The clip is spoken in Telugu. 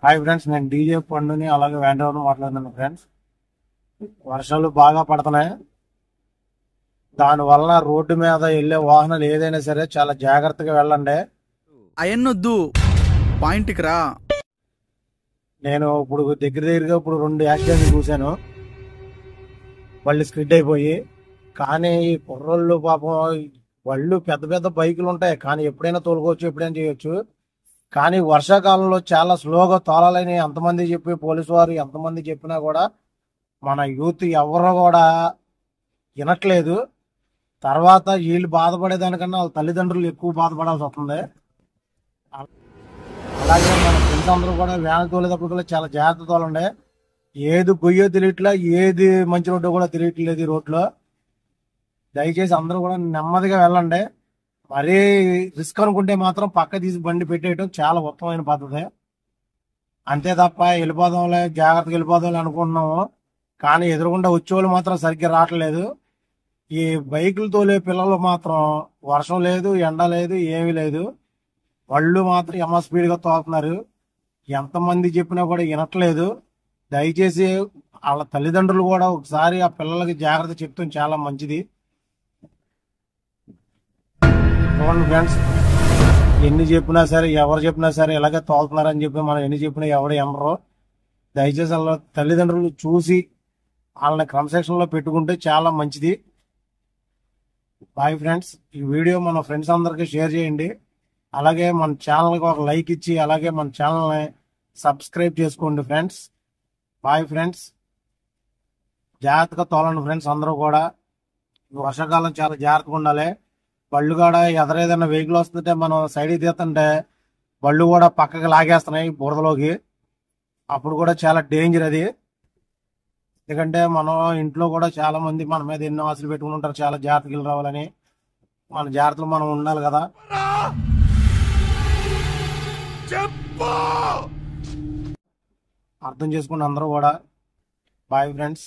హాయ్ ఫ్రెండ్స్, నేను డీజే పండుని అలాగే వ్యాండ్రవర్ మాట్లాడుతున్నాను ఫ్రెండ్స్. వర్షాలు బాగా పడుతున్నాయి. దానివల్ల రోడ్డు మీద వెళ్ళే వాహనాలు ఏదైనా సరే చాలా జాగ్రత్తగా వెళ్ళండి. అయన్నొద్దు, పాయింట్కి రా. నేను ఇప్పుడు దగ్గరగా ఇప్పుడు 2 యాక్సిడెంట్లు చూశాను, వాళ్ళు స్కిడ్ అయిపోయి. కానీ ఈ కుర్రోళ్ళు పాపం వాళ్ళు పెద్ద పెద్ద బైకులు ఉంటాయి, కానీ ఎప్పుడైనా తోలుకోవచ్చు, ఎప్పుడైనా చేయొచ్చు. కానీ వర్షాకాలంలో చాలా స్లోగా తోలాలని ఎంతమంది చెప్పి పోలీసు వారు ఎంతమంది చెప్పినా కూడా మన యూత్ ఎవరు కూడా వినట్లేదు. తర్వాత వీళ్ళు బాధపడేదానికన్నా వాళ్ళ తల్లిదండ్రులు ఎక్కువ బాధపడాల్సి వస్తుంది. అలాగే మన ఫ్రెండ్స్ అందరూ కూడా వ్యాన్ తోలేటప్పుడు కూడా చాలా జాగ్రత్త తోలండి. ఏది గొయ్యో తెలియట్లా, ఏది మంచి రోడ్డు కూడా తెలియట్లేదు ఈ రోడ్లో. దయచేసి అందరూ కూడా నెమ్మదిగా వెళ్ళండి. మరీ రిస్క్ అనుకుంటే మాత్రం పక్క తీసి బండి పెట్టేయటం చాలా ఉత్తమమైన పద్ధతి. అంతే తప్ప వెళ్ళిపోదాంలే, జాగ్రత్తగా వెళ్ళిపోదాంలే అనుకుంటున్నాము, కానీ ఎదురుకుండా వచ్చేవాళ్ళు మాత్రం సరిగ్గా రావట్లేదు. ఈ బైకులు తోలే పిల్లలు మాత్రం వర్షం లేదు, ఎండ లేదు, ఏమీ లేదు, వాళ్ళు మాత్రం ఎమ్మ స్పీడ్గా తోలుతున్నారు. ఎంతమంది చెప్పినా కూడా వినట్లేదు. దయచేసి వాళ్ళ తల్లిదండ్రులు కూడా ఒకసారి ఆ పిల్లలకి జాగ్రత్త చెప్తాం చాలా మంచిది. చూడండి ఫ్రెండ్స్, ఎన్ని చెప్పినా సరే ఎవరు చెప్పినా సరే ఇలాగే తోలుతున్నారని చెప్పి మనం ఎన్ని చెప్పినా ఎవరు ఎనరు. దయచేసి వాళ్ళ తల్లిదండ్రులు చూసి వాళ్ళని క్రమశిక్షణలో పెట్టుకుంటే చాలా మంచిది. బాయ్ ఫ్రెండ్స్, ఈ వీడియో మన ఫ్రెండ్స్ అందరికీ షేర్ చేయండి. అలాగే మన ఛానల్కి ఒక లైక్ ఇచ్చి అలాగే మన ఛానల్ని సబ్స్క్రైబ్ చేసుకోండి ఫ్రెండ్స్. బాయ్ ఫ్రెండ్స్, జాగ్రత్తగా తోలండి ఫ్రెండ్స్. అందరూ కూడా వర్షాకాలం చాలా జాగ్రత్తగా ఉండాలి. బళ్ళు కూడా ఎదరేదైనా వెహికల్ వస్తుంటే మనం సైడ్కి తీస్తుంటే బళ్ళు కూడా పక్కకి లాగేస్తున్నాయి బురదలోకి. అప్పుడు కూడా చాలా డేంజర్ అది. ఎందుకంటే మనం ఇంట్లో కూడా చాలా మంది మన మీద ఎన్నో ఆశలు పెట్టుకుని ఉంటారు, చాలా జాగ్రత్తగా రావాలని. మన జాగ్రత్తలు మనం ఉండాలి కదా. అర్థం చేసుకుని అందరూ కూడా. Boy friends.